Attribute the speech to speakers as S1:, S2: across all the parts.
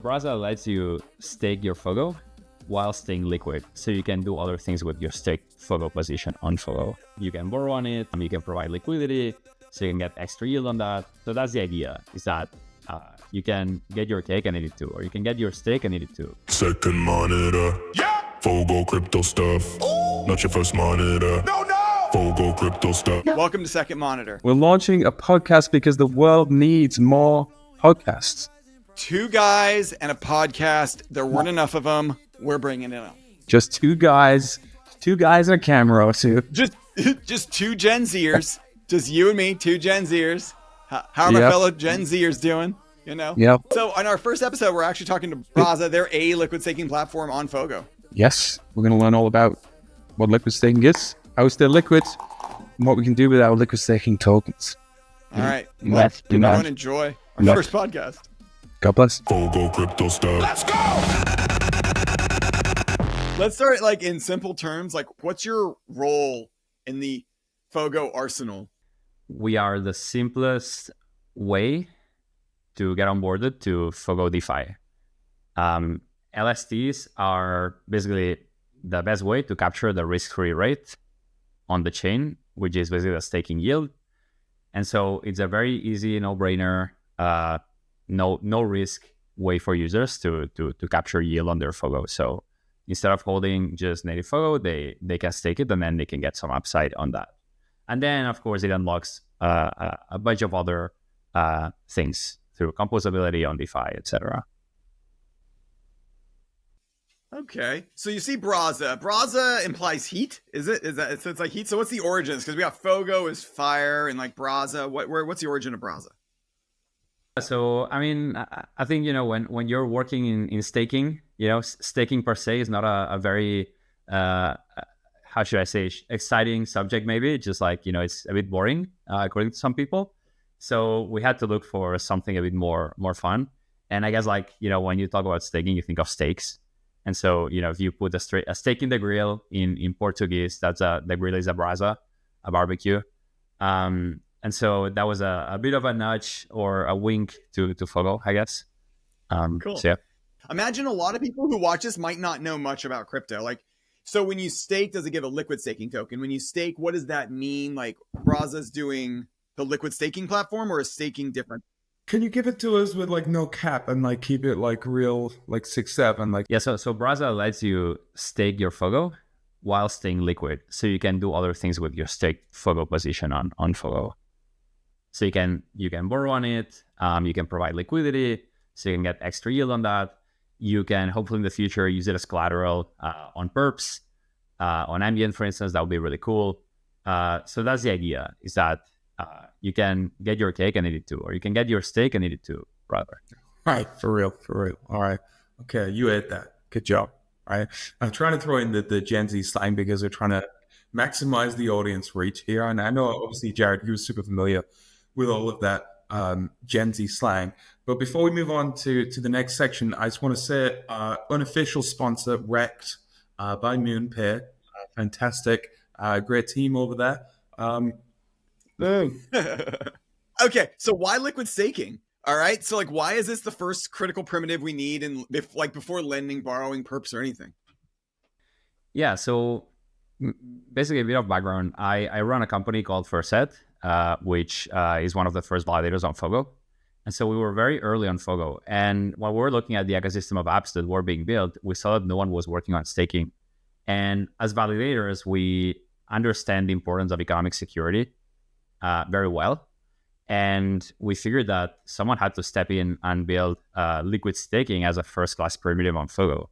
S1: Brasa lets you stake your Fogo while staying liquid. So you can do other things with your staked Fogo position on Fogo. You can borrow on it, you can provide liquidity, so you can get extra yield on that. So that's the idea, is that you can get your cake and eat it too, or you can get your stake and eat it too.
S2: Second monitor. Yeah. Fogo crypto stuff. Ooh. Not your first monitor. No. Fogo crypto stuff.
S3: Welcome to Second Monitor.
S4: We're launching a podcast because the world needs more podcasts.
S3: Two guys and a podcast. There weren't enough of them. We're bringing it up.
S4: Just two guys and a camera or two.
S3: Just two Gen Zers. Just you and me, two Gen Zers. How are my fellow Gen Zers doing? You know?
S4: Yep.
S3: So on our first episode, we're actually talking to Brasa. They're a liquid staking platform on Fogo.
S4: Yes, we're going to learn all about what liquid staking is, how it's still liquid, and what we can do with our liquid staking tokens.
S3: All right.
S4: Let's do that.
S3: Everyone enjoy our first podcast.
S4: God bless.
S2: Fogo crypto stuff. Let's go!
S3: Let's start in simple terms. What's your role in the Fogo arsenal?
S1: We are the simplest way to get onboarded to Fogo DeFi. LSTs are basically the best way to capture the risk-free rate on the chain, which is basically the staking yield. And so it's a very easy, no-brainer, no risk way for users to capture yield on their Fogo. So instead of holding just native Fogo, they can stake it and then they can get some upside on that. And then, of course, it unlocks a bunch of other things through composability on DeFi, etc.
S3: Okay, so you see Brasa. Brasa implies heat. Is that? So it's like heat. So what's the origins? Because we got Fogo is fire, and Brasa. What's the origin of Brasa?
S1: So I mean, I think when you're working in staking, staking per se is not a very how should I say, exciting subject. Maybe just it's a bit boring according to some people. So we had to look for something a bit more fun. And I guess when you talk about staking, you think of stakes. And so, if you put a steak in the grill in Portuguese, the grill is a brasa, a barbecue. And so that was a bit of a nudge or a wink to Fogo, I guess.
S3: Cool.
S1: So, yeah.
S3: Imagine a lot of people who watch this might not know much about crypto. So when you stake, does it give a liquid staking token? When you stake, what does that mean? Brasa's doing the liquid staking platform, or is staking different?
S4: Can you give it to us with no cap and keep it real 6-7
S1: Yeah, so Brasa lets you stake your Fogo while staying liquid, so you can do other things with your staked Fogo position on Fogo. So you can borrow on it, you can provide liquidity, so you can get extra yield on that. You can hopefully in the future use it as collateral on perps, on ambient, for instance. That would be really cool. So that's the idea, is that you can get your cake and eat it too, or you can get your steak and eat it too, brother.
S4: All right, for real. All right. Okay, you ate that. Good job. All right. I'm trying to throw in the Gen Z slang because we're trying to maximize the audience reach here. And I know, obviously, Jared, you were super familiar with all of that Gen Z slang. But before we move on to the next section, I just want to say unofficial sponsor, Wrecked by Moonpay. Fantastic. Great team over there.
S3: Okay, so why liquid staking? All right, so why is this the first critical primitive we need in before lending, borrowing, perps, or anything?
S1: Yeah, so basically a bit of background. I run a company called First, which is one of the first validators on Fogo. And so we were very early on Fogo. And when we were looking at the ecosystem of apps that were being built, we saw that no one was working on staking. And as validators, we understand the importance of economic security very well. And we figured that someone had to step in and build liquid staking as a first-class primitive on Fogo.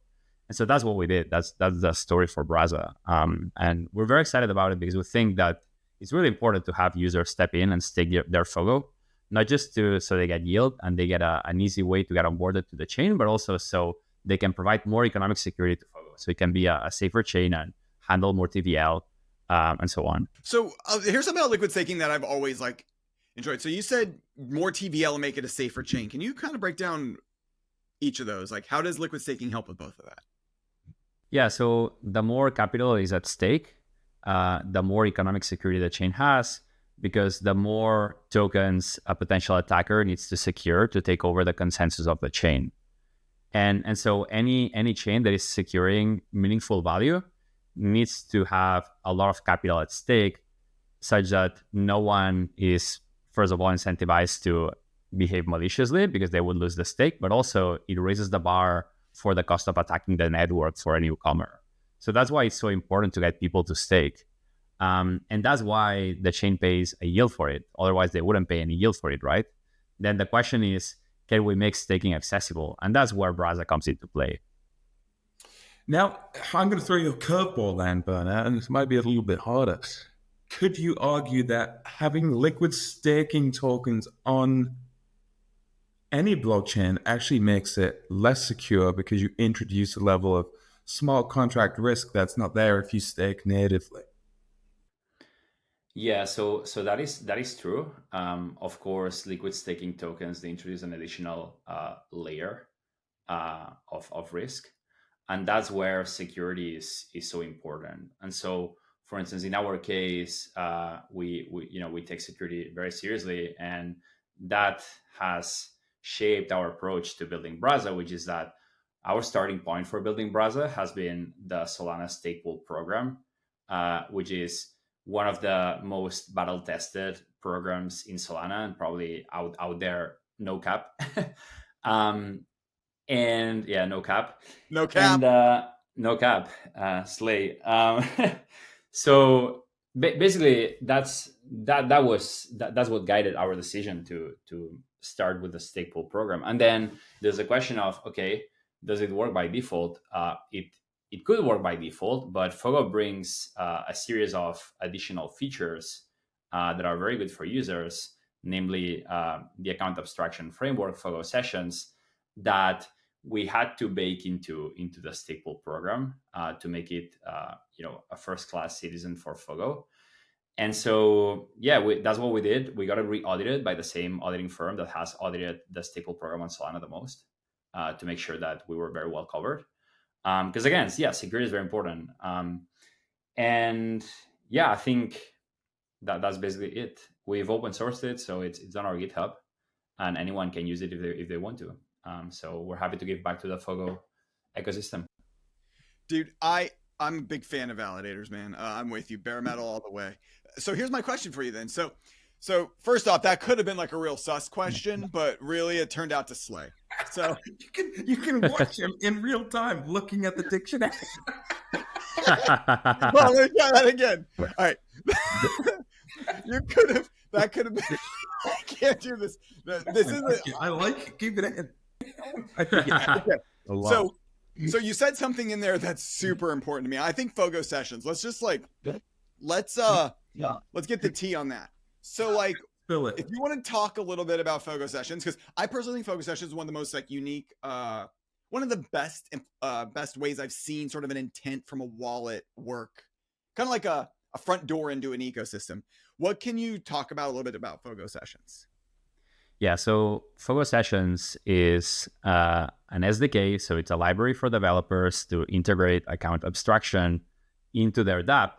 S1: And so that's what we did. That's the story for Brasa. And we're very excited about it because we think that it's really important to have users step in and stake their Fogo, not just so they get yield and they get an easy way to get onboarded to the chain, but also so they can provide more economic security to Fogo. So it can be a safer chain and handle more TVL and so on.
S3: So here's something about liquid staking that I've always enjoyed. So you said more TVL and make it a safer chain. Can you kind of break down each of those? How does liquid staking help with both of that?
S1: Yeah, so the more capital is at stake, the more economic security the chain has, because the more tokens a potential attacker needs to secure to take over the consensus of the chain. And so any chain that is securing meaningful value needs to have a lot of capital at stake, such that no one is, first of all, incentivized to behave maliciously because they would lose the stake, but also it raises the bar for the cost of attacking the network for a newcomer. So that's why it's so important to get people to stake. And that's why the chain pays a yield for it. Otherwise, they wouldn't pay any yield for it, right? Then the question is, can we make staking accessible? And that's where Brasa comes into play.
S4: Now, I'm going to throw you a curveball then, Bernard, and this might be a little bit harder. Could you argue that having liquid staking tokens on any blockchain actually makes it less secure because you introduce a level of smart contract risk that's not there if you stake natively?
S1: Yeah, so that is true. Of course, liquid staking tokens, they introduce an additional layer of risk, and that's where security is so important. And so, for instance, in our case, we take security very seriously, and that has shaped our approach to building Brasa, which is that our starting point for building Brasa has been the Solana stake pool program, which is one of the most battle-tested programs in Solana and probably out there, no cap. And yeah, no cap.
S3: No cap.
S1: And no cap. Slay. So basically, that's what guided our decision to start with the stake pool program. And then there's a question of, okay, does it work by default? It could work by default, but Fogo brings a series of additional features that are very good for users, namely the account abstraction framework, Fogo Sessions, that we had to bake into the stake pool program to make it a first-class citizen for Fogo. And so, yeah, that's what we did. We got it re-audited by the same auditing firm that has audited the stake pool program on Solana the most to make sure that we were very well covered. Because again, security is very important. And yeah, I think that's basically it. We've open sourced it, so it's on our GitHub, and anyone can use it if they want to. So we're happy to give back to the Fogo ecosystem.
S3: Dude, I'm a big fan of validators, man. I'm with you, bare metal all the way. So here's my question for you then. So first off, that could have been like a real sus question, but really it turned out to slay. So
S4: you can watch him in real time looking at the dictionary.
S3: Well, let's try that again. All right. That could have been. I can't do this. This is.
S4: I like it. Keep it in.
S3: Okay. So you said something in there that's super important to me. I think Fogo Sessions. Let's just let's get the tea on that. So if you want to talk a little bit about Fogo Sessions, because I personally think Fogo Sessions is one of the most unique, one of the best ways I've seen sort of an intent from a wallet work, kind of like a front door into an ecosystem. What can you talk about a little bit about Fogo Sessions?
S1: Yeah, so Fogo Sessions is an SDK, so it's a library for developers to integrate account abstraction into their dApp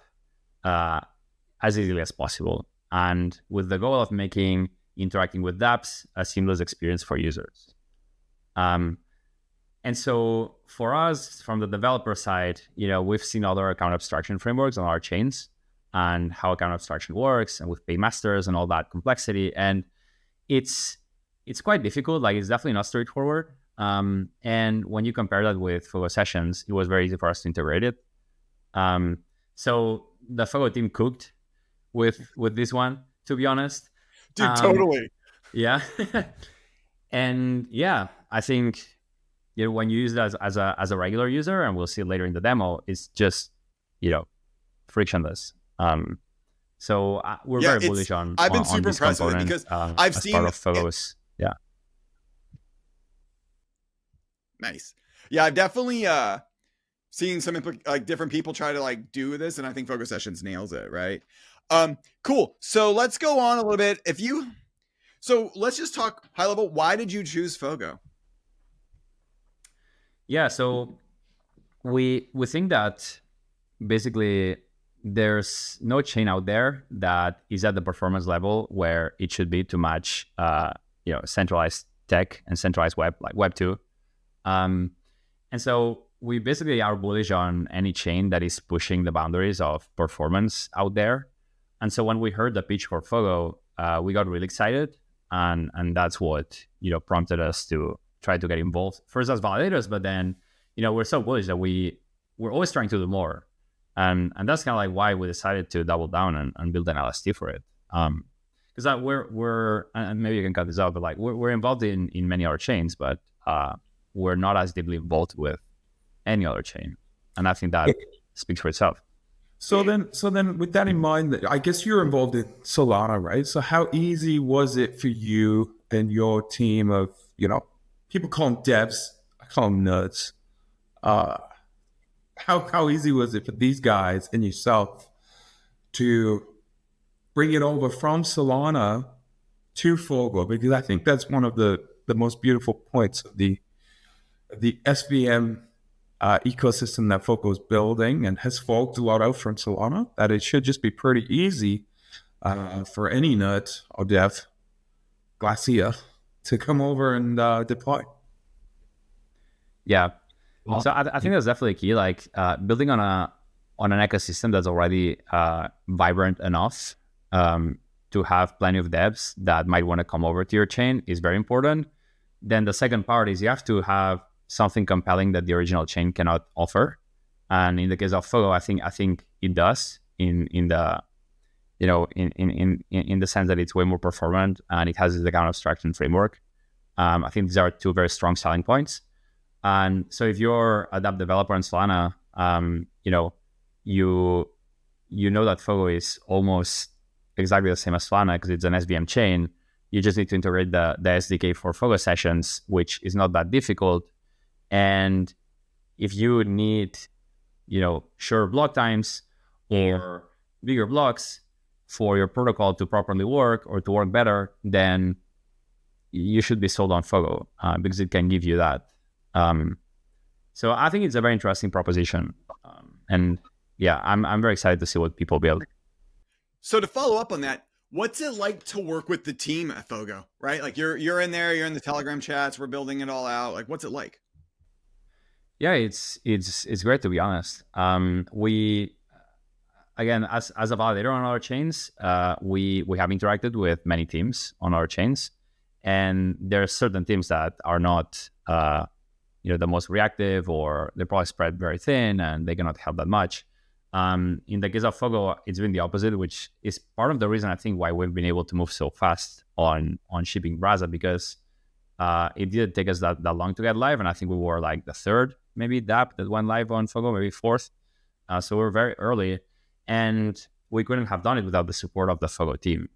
S1: as easily as possible, and with the goal of making interacting with dApps a seamless experience for users. And so for us, from the developer side, we've seen other account abstraction frameworks on our chains and how account abstraction works, and with Paymasters and all that complexity. And it's quite difficult. It's definitely not straightforward. And when you compare that with Fogo Sessions, it was very easy for us to integrate it. So the Fogo team cooked with this one, to be honest.
S3: Dude, totally.
S1: Yeah. And yeah, I think when you use it as a regular user, and we'll see it later in the demo, it's just frictionless. So we're very bullish on.
S3: I've been super impressed with it because I've seen
S1: part of Fogos. Yeah.
S3: Nice. Yeah, I've definitely seen some different people try to do this, and I think Fogo Sessions nails it. Right. Cool. So let's go on a little bit. So let's just talk high level. Why did you choose Fogo?
S1: Yeah. So we think that basically there's no chain out there that is at the performance level where it should be to match, centralized tech and centralized web, like Web 2. And so we basically are bullish on any chain that is pushing the boundaries of performance out there. And so when we heard the pitch for Fogo, we got really excited, and that's what prompted us to try to get involved first as validators, but then we're so bullish that we're always trying to do more, and that's kind of like why we decided to double down and build an LST for it. Because we're and maybe you can cut this out, but like we're involved in many other chains, but we're not as deeply involved with any other chain, and I think that speaks for itself.
S4: So then, with that in mind, I guess you're involved in Solana, right? So how easy was it for you and your team of people call them devs, I call them nerds. How easy was it for these guys and yourself to bring it over from Solana to Fogo? Because I think that's one of the most beautiful points of the SVM ecosystem that Fogo is building, and has forked a lot out from Solana, that it should just be pretty easy for any nerd or dev, Glacier, to come over and deploy.
S1: Yeah. So I think that's definitely key. Like building on an ecosystem that's already vibrant enough to have plenty of devs that might want to come over to your chain is very important. Then the second part is you have to have something compelling that the original chain cannot offer. And in the case of Fogo, I think it does in the in the sense that it's way more performant and it has this account abstraction framework. I think these are two very strong selling points. And so if you're a dApp developer in Solana, you know that Fogo is almost exactly the same as Solana because it's an SVM chain. You just need to integrate the SDK for Fogo Sessions, which is not that difficult. And if you need, shorter block times or bigger blocks for your protocol to properly work or to work better, then you should be sold on Fogo because it can give you that. So I think it's a very interesting proposition. And yeah, I'm very excited to see what people build.
S3: So to follow up on that, what's it like to work with the team at Fogo, right? Like you're in there, you're in the Telegram chats, we're building it all out. Like, what's it like?
S1: Yeah, it's great, to be honest. We, again, as a validator on our chains, we have interacted with many teams on our chains, and there are certain teams that are not, the most reactive, or they're probably spread very thin and they cannot help that much. In the case of Fogo, it's been the opposite, which is part of the reason I think why we've been able to move so fast on shipping Brasa, because it didn't take us that long to get live, and I think we were like the third maybe dApp that went live on Fogo, maybe fourth. So we're very early, and we couldn't have done it without the support of the Fogo team.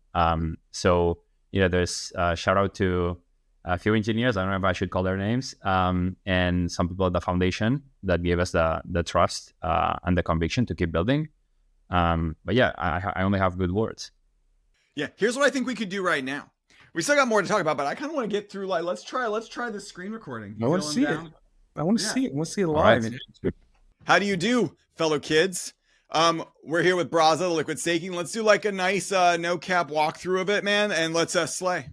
S1: So there's a shout out to a few engineers, I don't know if I should call their names, and some people at the foundation that gave us the trust and the conviction to keep building. But yeah, I only have good words.
S3: Yeah, here's what I think we could do right now. We still got more to talk about, but I kind of want to get through, like, let's try this screen recording.
S4: I want to see it. I want to see it. I want to see it live.
S3: Right. How do you do, fellow kids? We're here with Brasa, the liquid staking. Let's do like a nice no cap walkthrough of it, man, and let's slay.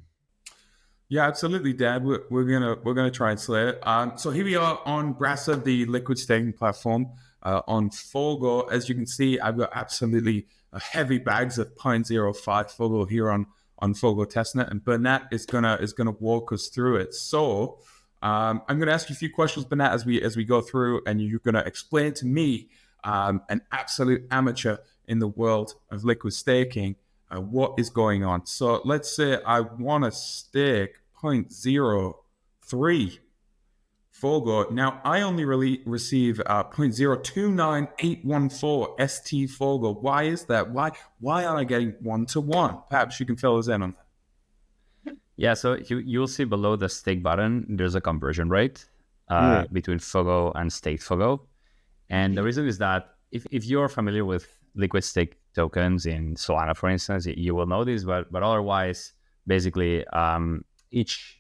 S4: Yeah, absolutely, Dad. We're gonna try and slay it. So here we are on Brasa, the liquid staking platform. On Fogo, as you can see, I've got absolutely heavy bags of 0.05 Fogo here on Fogo Testnet, and Bernat is gonna walk us through it. So I'm gonna ask you a few questions, Bernat, as we go through, and you're gonna explain to me, an absolute amateur in the world of liquid staking, what is going on. So let's say I want to stake 0.03 Fogo. Now I only receive 0.029814 ST Fogo. Why is that? Why aren't I getting 1-to-1? Perhaps you can fill us in on that.
S1: Yeah, so you'll see below the stake button, there's a conversion rate between Fogo and staked Fogo. And the reason is that if you're familiar with liquid stake tokens in Solana, for instance, you will know this, but otherwise, basically, each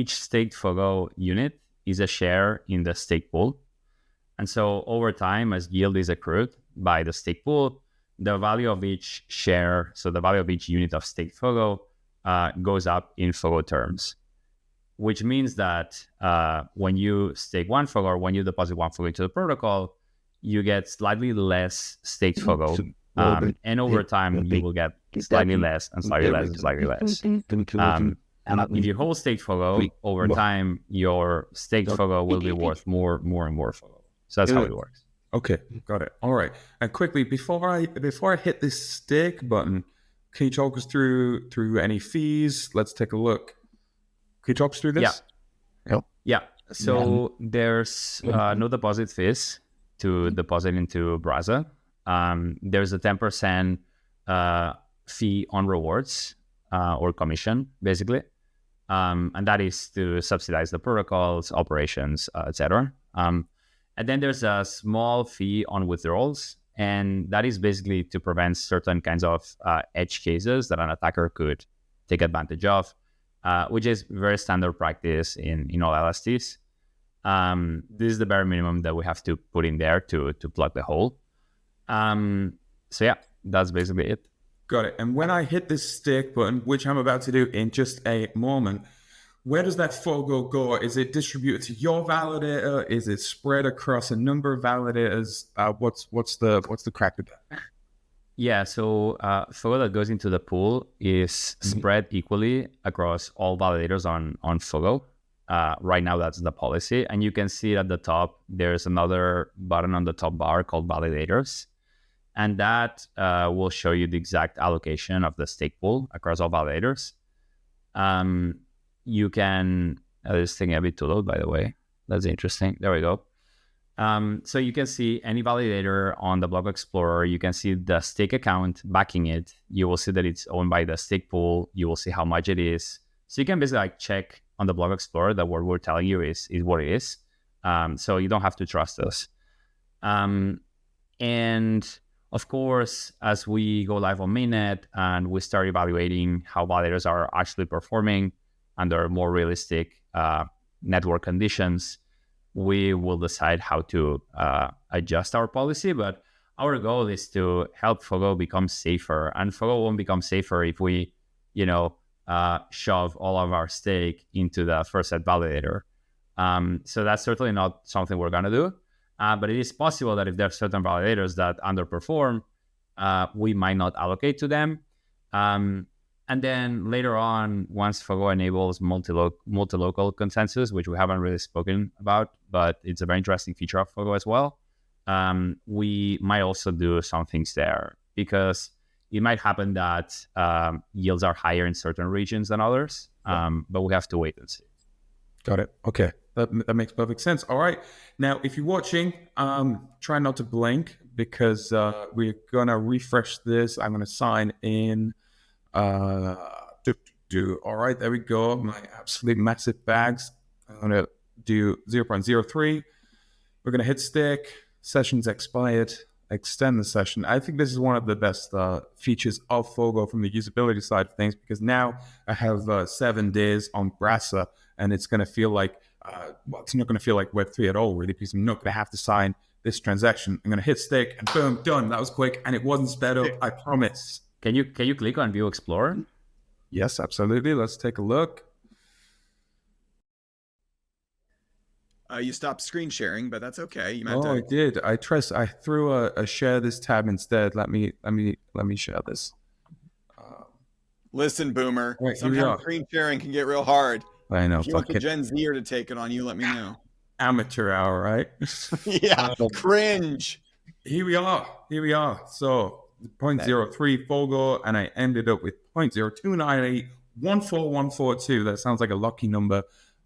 S1: staked Fogo unit is a share in the stake pool. And so over time, as yield is accrued by the stake pool, the value of each share, so the value of each unit of staked Fogo, goes up in Fogo terms. which means that when you stake one Fogo or when you deposit one Fogo into the protocol, you get slightly less staked Fogo. And over time, you will get slightly less and slightly less and slightly less. And if you hold staked Fogo, over time, your staked Fogo will be worth more and more Fogo. So that's how it works.
S4: Okay, got it. All right. And quickly, before I hit this stake button, can you talk us through any fees? Let's take a look. Can you talk us through this?
S1: Yeah. So there's no deposit fees to deposit into Brasa. There's a 10% fee on rewards or commission, basically. And that is to subsidize the protocols, operations, etc. And then there's a small fee on withdrawals. And that is basically to prevent certain kinds of edge cases that an attacker could take advantage of, which is very standard practice in all LSTs. This is the bare minimum that we have to put in there to plug the hole. So yeah, that's basically it.
S4: Got it. And when I hit this stake button, which I'm about to do in just a moment, where does that Fogo go? Is it distributed to your validator? Is it spread across a number of validators? What's the crack with that?
S1: Yeah, so Fogo that goes into the pool is spread equally across all validators on Fogo. Right now, that's the policy. And you can see at the top, there's another button on the top bar called Validators. And that will show you the exact allocation of the stake pool across all validators. You can, this thing a bit to load, by the way. That's interesting. There we go. So you can see any validator on the Block Explorer. You can see the stake account backing it. You will see that it's owned by the stake pool. You will see how much it is. So you can basically check on the Block Explorer that what we're telling you is what it is. So you don't have to trust us. And of course, as we go live on mainnet and we start evaluating how validators are actually performing under more realistic network conditions, we will decide how to adjust our policy. But our goal is to help Fogo become safer. And Fogo won't become safer if we, shove all of our stake into the first set validator. So that's certainly not something we're going to do. But it is possible that if there are certain validators that underperform, we might not allocate to them. And then later on, once Fogo enables multi-local consensus, which we haven't really spoken about, but it's a very interesting feature of Fogo as well, we might also do some things there, because it might happen that yields are higher in certain regions than others, but we have to wait and see.
S4: Got it. Okay. That makes perfect sense. All right. Now, if you're watching, try not to blink, because we're going to refresh this. I'm going to sign in. All right, there we go. My absolute massive bags. I'm going to do 0.03. We're going to hit stake. Sessions expired. Extend the session. I think this is one of the best features of Fogo from the usability side of things, because now I have 7 days on Brasa, and it's going to feel like, it's not going to feel like Web3 at all, really, because I'm not going to have to sign this transaction. I'm going to hit stake, and boom, done. That was quick, and it wasn't sped up, I promise.
S1: Can you click on View Explorer?
S4: Yes, absolutely. Let's take a look.
S3: You stopped screen sharing, but that's okay. You
S4: meant I did. I threw a share this tab instead. Let me share this.
S3: Listen, Boomer.
S4: Right,
S3: sometimes screen sharing can get real hard.
S4: I know.
S3: If you want the Gen Zer to take it on you, let me know.
S4: Amateur hour, right?
S3: Yeah, cringe.
S4: Here we are. So 0.03 Fogo, and I ended up with 0.029814142. That sounds like a lucky number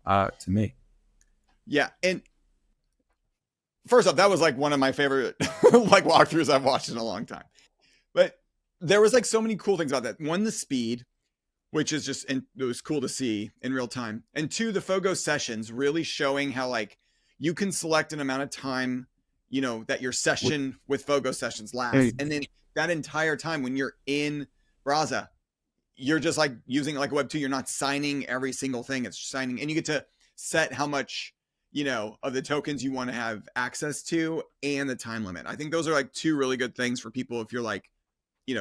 S4: to me.
S3: Yeah, and first off, that was like one of my favorite like walkthroughs I've watched in a long time. But there was like so many cool things about that. One, the speed, which is just, and it was cool to see in real time. And two, the Fogo Sessions really showing how like you can select an amount of time, that your session with Fogo Sessions lasts. And then that entire time when you're in Brasa, you're just like using like Web2. You're not signing every single thing. It's signing, and you get to set how much, of the tokens you want to have access to and the time limit. I think those are like two really good things for people if you're like,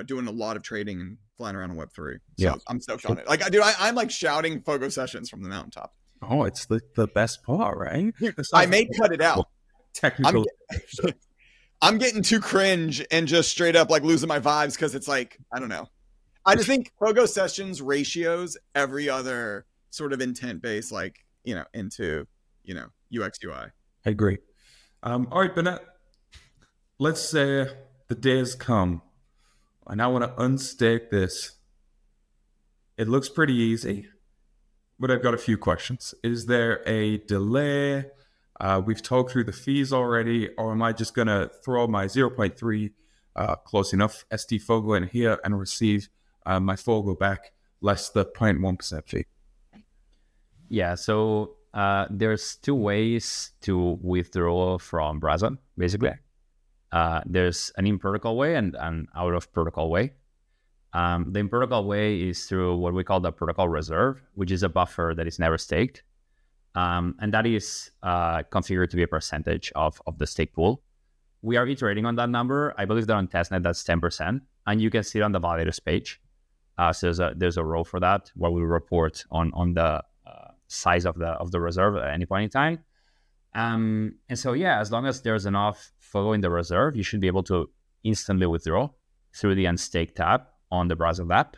S3: doing a lot of trading and flying around on Web3. So yeah. I'm stoked on it. Like, dude, I'm like shouting Fogo Sessions from the mountaintop.
S4: Oh, it's the best part, right?
S3: I may cut it out.
S4: Technical.
S3: I'm getting too cringe and just straight up like losing my vibes because it's like, I don't know. I just think Fogo Sessions ratios every other sort of intent based, like, into, UX UI.
S4: I agree. All right, Bennett, let's say the day has come and I want to unstake this. It looks pretty easy, but I've got a few questions. Is there a delay? We've talked through the fees already, or am I just going to throw my 0.3 close enough ST Fogo in here and receive my Fogo back less the 0.1% fee?
S1: Yeah, so there's two ways to withdraw from Brasa, basically. There's an in-protocol way and an out-of-protocol way. The in-protocol way is through what we call the protocol reserve, which is a buffer that is never staked. And that is configured to be a percentage of the stake pool. We are iterating on that number. I believe that on Testnet, that's 10%. And you can see it on the validators page. So there's a row for that where we report on the size of the reserve at any point in time. And so, yeah, as long as there's enough Fogo in the reserve, you should be able to instantly withdraw through the Unstake tab on the Brasa app.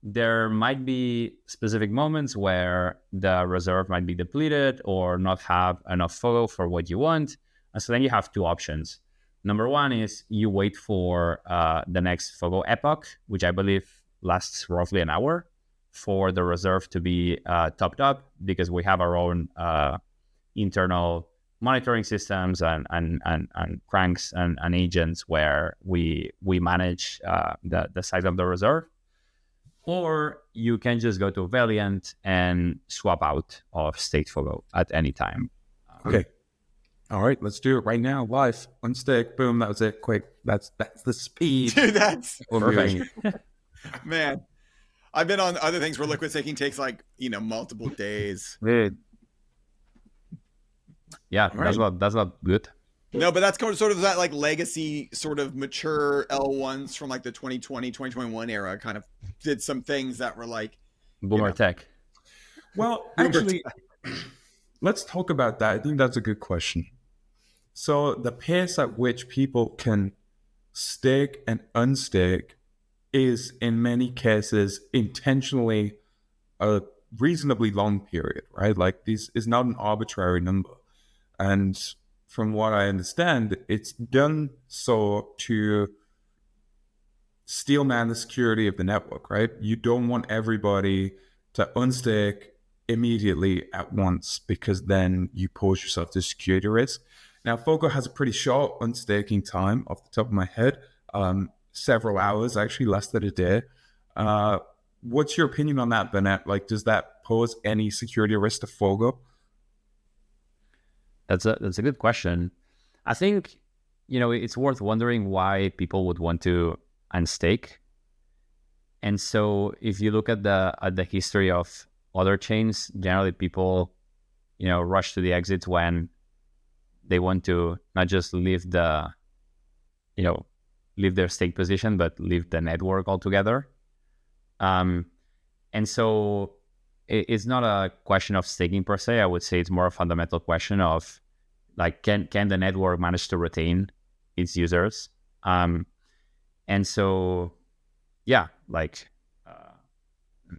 S1: There might be specific moments where the reserve might be depleted or not have enough Fogo for what you want. And so then you have two options. Number one is you wait for the next Fogo epoch, which I believe lasts roughly an hour, for the reserve to be topped up, because we have our own internal monitoring systems and cranks and agents where we manage the size of the reserve. Or you can just go to Valiant and swap out of staked Fogo at any time.
S4: Okay. All right, let's do it right now, live, unstake, boom, that was it, quick. That's the speed.
S3: Dude, that's
S1: Perfect.
S3: Man. I've been on other things where liquid staking takes like, multiple days.
S1: Yeah,
S4: Right.
S1: that's not good.
S3: No, but that's sort of that like legacy sort of mature L1s from like the 2020, 2021 era kind of did some things that were like,
S1: Boomer tech.
S4: Well, actually, let's talk about that. I think that's a good question. So the pace at which people can stake and unstake is in many cases intentionally a reasonably long period, right? Like this is not an arbitrary number. And from what I understand, it's done so to steelman the security of the network, right? You don't want everybody to unstake immediately at once, because then you pose yourself to security risk. Now, Fogo has a pretty short unstaking time off the top of my head, several hours, actually less than a day. What's your opinion on that, Bennett? Like, does that pose any security risk to Fogo?
S1: That's a good question. I think, it's worth wondering why people would want to unstake. And so if you look at the history of other chains, generally people, rush to the exits when they want to not just leave their stake position, but leave the network altogether. And so it's not a question of staking per se. I would say it's more a fundamental question of like, can the network manage to retain its users? And so, yeah, like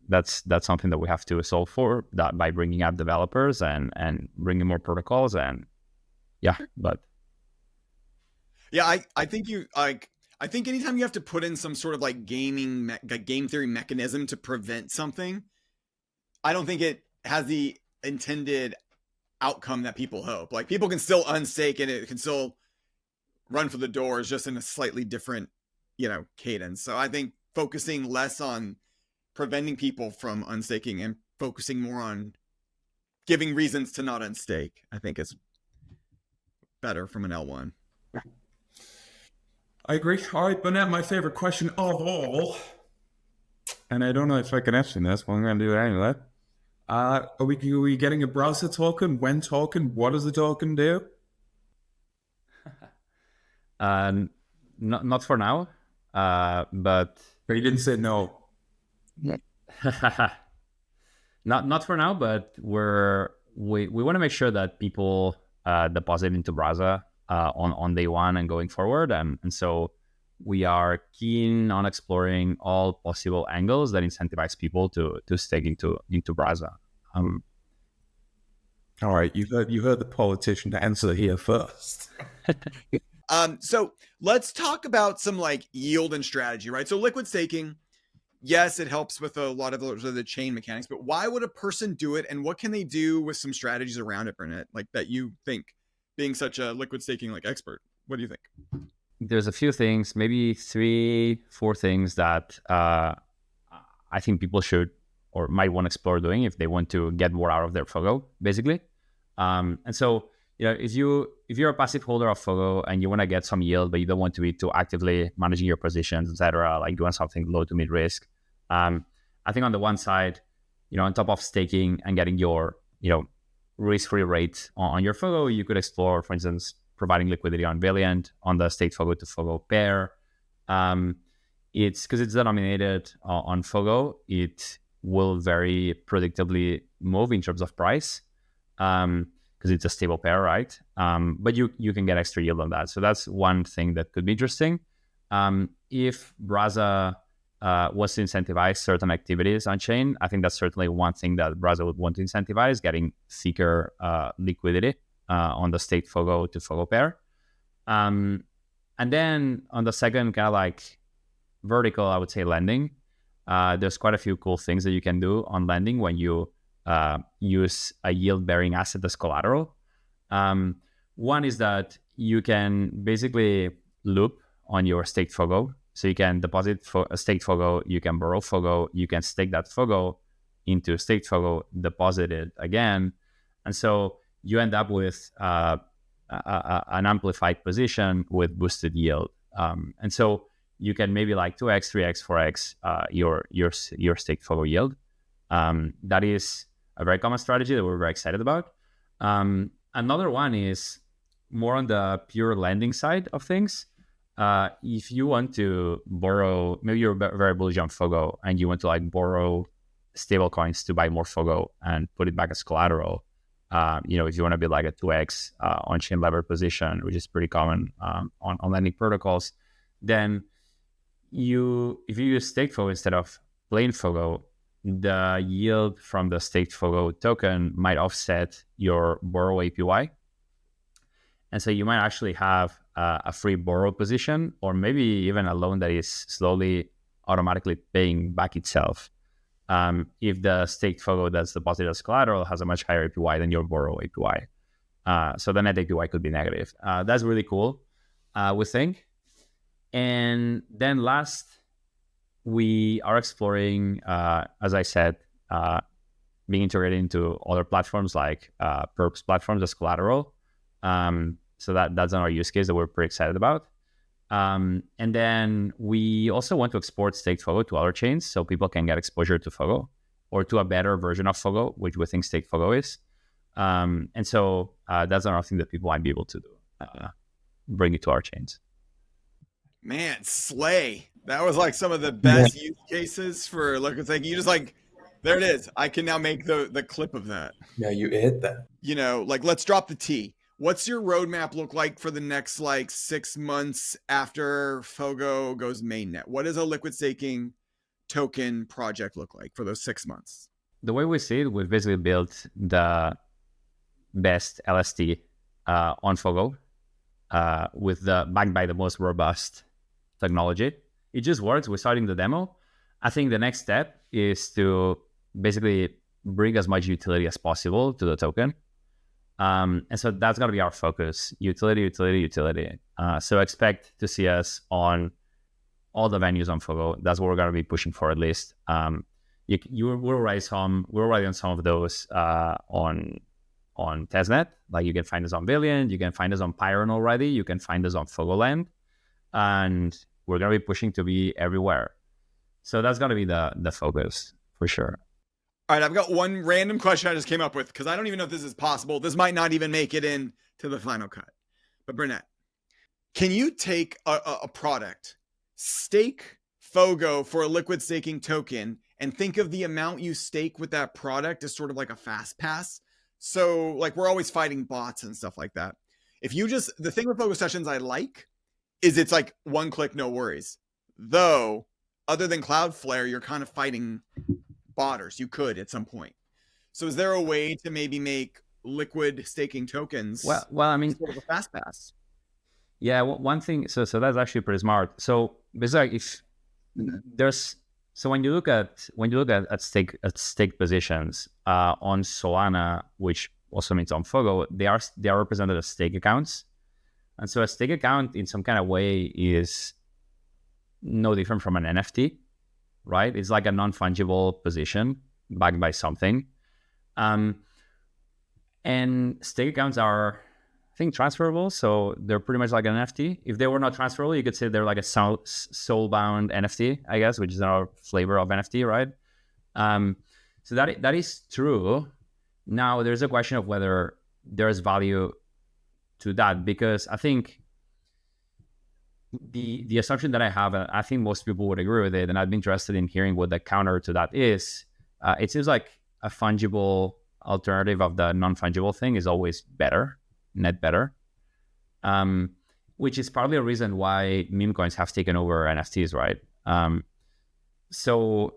S1: that's something that we have to solve for, that by bringing up developers and bringing more protocols. And yeah, but
S3: yeah, I think I think anytime you have to put in some sort of like game theory mechanism to prevent something, I don't think it has the intended outcome that people hope. Like, people can still unstake and it can still run for the doors, just in a slightly different, cadence. So I think focusing less on preventing people from unstaking and focusing more on giving reasons to not unstake, I think is better from an L1.
S4: I agree. All right, Bennett, my favorite question of all, and I don't know if I can answer this, but I'm going to do it anyway. Are we getting a Brasa token? When token? What does the token do?
S1: not for now, but
S4: You didn't say no.
S1: no, Not for now, but we want to make sure that people deposit into Brasa on day one and going forward, and so we are keen on exploring all possible angles that incentivize people to stake into Brasa.
S4: All right, you heard the politician answer here first.
S3: So let's talk about some like yield and strategy, right? So liquid staking, yes, it helps with a lot of the chain mechanics, but why would a person do it, and what can they do with some strategies around it, Burnett? Like that you think, being such a liquid staking like expert, what do you think?
S1: There's a few things, maybe 3-4 things that I think people should or might want to explore doing if they want to get more out of their Fogo, basically. And so, if you're a passive holder of Fogo and you want to get some yield, but you don't want to be too actively managing your positions, etc., like doing something low to mid risk, I think on the one side, on top of staking and getting your risk-free rate on your Fogo, you could explore, for instance, providing liquidity on Valiant on the staked Fogo to Fogo pair. It's because it's denominated on Fogo, it will very predictably move in terms of price because it's a stable pair, right? But you can get extra yield on that. So that's one thing that could be interesting. If Brasa was to incentivize certain activities on chain, I think that's certainly one thing that Brasa would want to incentivize, getting thicker liquidity on the staked Fogo to Fogo pair. And then on the second kind of like vertical, I would say lending. There's quite a few cool things that you can do on lending when you use a yield-bearing asset as collateral. One is that you can basically loop on your staked Fogo. So you can deposit a staked Fogo, you can borrow Fogo, you can stake that Fogo into staked Fogo, deposit it again. And so you end up with an amplified position with boosted yield. And so you can maybe like 2x, 3x, 4x your staked Fogo yield. That is a very common strategy that we're very excited about. Another one is more on the pure lending side of things. If you want to borrow, maybe you're very bullish on Fogo and you want to like borrow stable coins to buy more Fogo and put it back as collateral. If you want to be like a 2x on-chain levered position, which is pretty common on lending protocols, then if you use staked Fogo instead of plain Fogo, the yield from the staked Fogo token might offset your borrow APY. And so you might actually have a free borrow position, or maybe even a loan that is slowly automatically paying back itself. If the staked Fogo that's deposited as collateral has a much higher APY than your borrow APY. So the net APY could be negative. That's really cool, we think. And then last, we are exploring, as I said, being integrated into other platforms like perps platforms as collateral. So that's another use case that we're pretty excited about. And then we also want to export staked Fogo to other chains so people can get exposure to Fogo or to a better version of Fogo, which we think staked Fogo is. And so that's another thing that people might be able to do, bring it to our chains.
S3: Man, slay. That was like some of the best use cases for liquid staking. You just like, there it is. I can now make the clip of that.
S4: Yeah, you hit that.
S3: Like let's drop the T. What's your roadmap look like for the next like 6 months after Fogo goes mainnet? What does a liquid staking token project look like for those 6 months?
S1: The way we see it, we've basically built the best LST on Fogo backed by the most robust technology. It just works. We're starting the demo. I think the next step is to basically bring as much utility as possible to the token. And so that's going to be our focus, utility. So expect to see us on all the venues on Fogo. That's what we're going to be pushing for at least. We're already on some of those on Testnet. Like you can find us on Valiant, you can find us on Pyron already, you can find us on Fogoland. And we're going to be pushing to be everywhere. So that's going to be the focus for sure.
S3: All right, I've got one random question I just came up with because I don't even know if this is possible. This might not even make it in to the final cut. But Burnett, can you take a product, stake Fogo for a liquid staking token, and think of the amount you stake with that product as sort of like a fast pass. So like we're always fighting bots and stuff like that. If you just, the thing with Fogo Sessions I like is it's like one click, no worries. Though, other than Cloudflare, you're kind of fighting botters. You could at some point. So is there a way to maybe make liquid staking tokens
S1: Well, I mean,
S3: sort of a fast pass?
S1: yeah, one thing. So that's actually pretty smart. So basically, if there's when you look at stake positions on Solana, which also means on Fogo, they are represented as stake accounts, and so a stake account in some kind of way is no different from an NFT, right? It's like a non-fungible position backed by something. And stake accounts are, I think, transferable, so they're pretty much like an NFT. If they were not transferable, you could say they're like a soul-bound NFT, I guess, which is another flavor of NFT, right? So that is true. Now, there's a question of whether there's value to that, because I think the assumption that I have, I think most people would agree with it, and I'd be interested in hearing what the counter to that is. It seems like a fungible alternative of the non-fungible thing is always better, net better, which is probably a reason why meme coins have taken over NFTs, right? So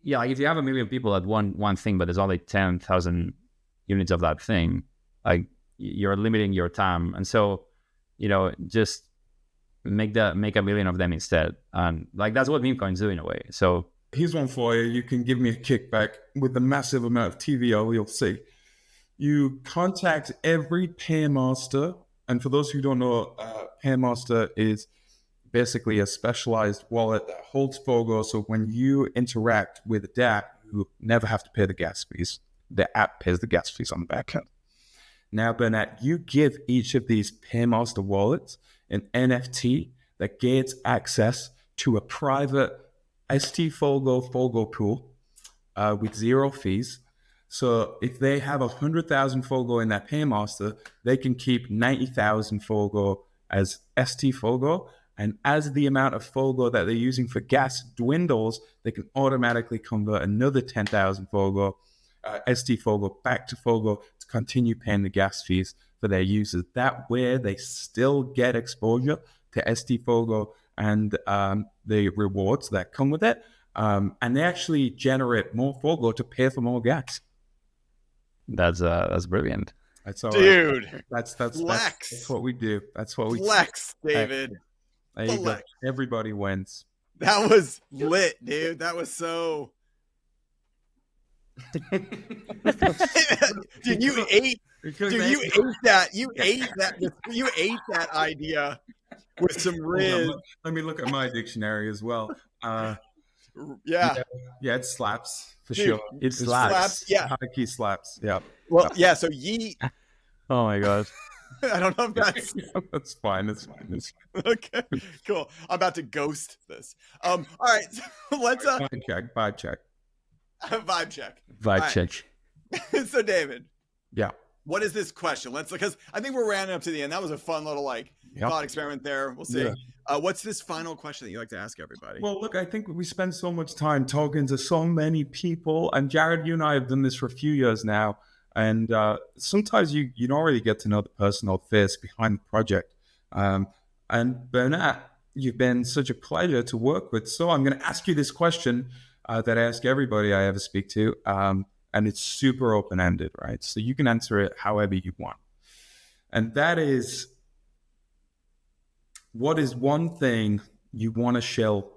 S1: yeah, like if you have 1 million people at one thing, but there's only 10,000 units of that thing, like you're limiting your time, and so just make 1 million of them instead, and like that's what meme coins do in a way. So
S4: here's one for you. You can give me a kickback with the massive amount of TVL you'll see. You contact every Paymaster, and for those who don't know, Paymaster is basically a specialized wallet that holds Fogo. So when you interact with the app, you never have to pay the gas fees. The app pays the gas fees on the back end. Now, Bernat, you give each of these Paymaster wallets an NFT that gains access to a private ST Fogo pool with 0 fees. So if they have 100,000 Fogo in that Paymaster, they can keep 90,000 Fogo as ST Fogo. And as the amount of Fogo that they're using for gas dwindles, they can automatically convert another 10,000 Fogo, ST Fogo, back to Fogo to continue paying the gas fees for their users. That way, they still get exposure to ST Fogo and the rewards that come with it. And they actually generate more Fogo to pay for more gas.
S1: That's brilliant.
S4: That's all
S3: Dude,
S4: right. That's
S3: flex.
S4: That's what we do. That's what we
S3: Flex, David.
S4: There you go. Everybody wins.
S3: That was lit, dude. That was so. Dude, you ate. Dude, you ate that. You ate that. You ate that idea with some riz.
S4: Let me look at my dictionary as well.
S3: Yeah,
S4: it slaps for
S3: dude,
S4: sure.
S1: It slaps.
S3: Yeah.
S4: High key slaps. Yeah.
S3: Well, yeah. So yeet.
S1: Oh my god.
S3: I don't know if that's
S4: That's fine. It's fine.
S3: okay. Cool. I'm about to ghost this. All right. So let's
S4: Vibe check.
S3: vibe check.
S1: Vibe
S3: right.
S1: check.
S3: So David.
S4: Yeah.
S3: What is this question? Because I think we're rounding up to the end. That was a fun little thought experiment there. We'll see.
S4: Yeah.
S3: What's this final question that you like to ask everybody?
S4: Well, look, I think we spend so much time talking to so many people, and Jared, you and I have done this for a few years now. And sometimes you don't really get to know the person or face behind the project. And Bernat, you've been such a pleasure to work with. So I'm going to ask you this question that I ask everybody I ever speak to. And it's super open-ended, right? So you can answer it however you want. And that is, what is one thing you want to show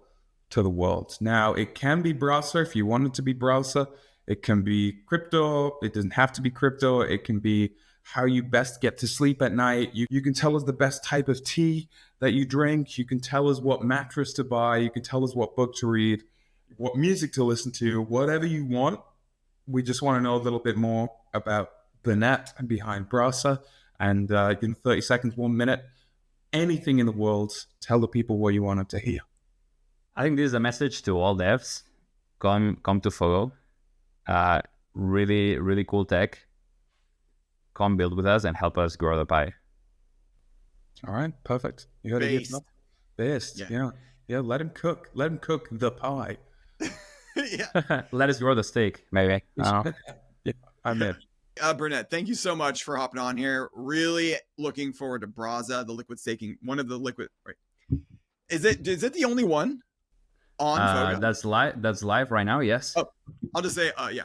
S4: to the world? Now, it can be Brasa if you want it to be Brasa. It can be crypto. It doesn't have to be crypto. It can be how you best get to sleep at night. You can tell us the best type of tea that you drink. You can tell us what mattress to buy. You can tell us what book to read, what music to listen to, whatever you want. We just want to know a little bit more about Bernat and behind Brasa. And in 30 seconds, 1 minute, anything in the world, tell the people what you want them to hear.
S1: I think this is a message to all devs. Come to Fogo. Really, really cool tech. Come build with us and help us grow the pie.
S4: All right, perfect. You heard it. Based. Yeah. Let him cook. Let him cook the pie.
S3: Yeah.
S1: Let us grow the stake, maybe.
S4: Yeah, I'm in.
S3: Burnett, thank you so much for hopping on here. Really looking forward to Brasa, the liquid staking, one of the liquid. Right. Is it the only one on Fogo?
S1: That's live right now. Yes.
S3: Oh, I'll just say, yeah.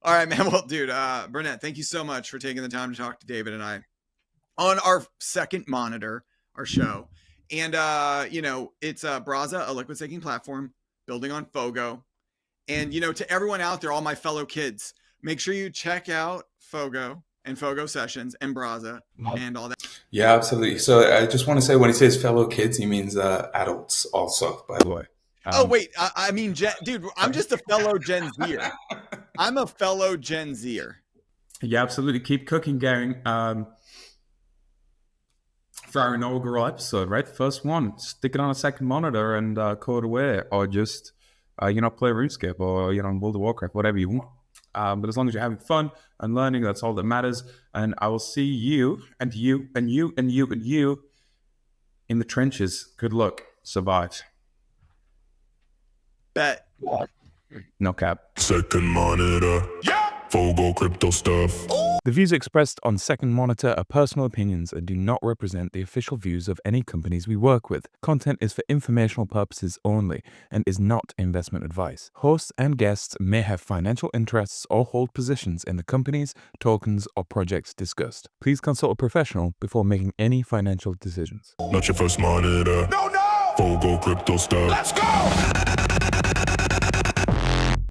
S3: All right, man. Well, dude, Burnett, thank you so much for taking the time to talk to David and I on our second monitor, our show. And, it's Brasa, a liquid staking platform building on Fogo. And, to everyone out there, all my fellow kids, make sure you check out Fogo and Fogo Sessions and Brasa and all that.
S4: Yeah, absolutely. So I just want to say when he says fellow kids, he means adults also, by the way.
S3: Oh, wait. I mean, dude, I'm just a fellow Gen Zer. I'm a fellow Gen Zer.
S4: Yeah, absolutely. Keep cooking, Gary. For our inaugural episode, right? First one, stick it on a second monitor and code away, or just, play RuneScape or, World of Warcraft, whatever you want. But as long as you're having fun and learning, that's all that matters. And I will see you and you and you and you and you in the trenches. Good luck. Survive.
S3: Bet.
S4: No cap.
S2: Second monitor. Yeah. Fogo crypto stuff.
S5: The views expressed on Second Monitor are personal opinions and do not represent the official views of any companies we work with. Content is for informational purposes only and is not investment advice. Hosts and guests may have financial interests or hold positions in the companies, tokens, or projects discussed. Please consult a professional before making any financial decisions.
S2: Not your first monitor. No. Fogo crypto stuff. Let's go.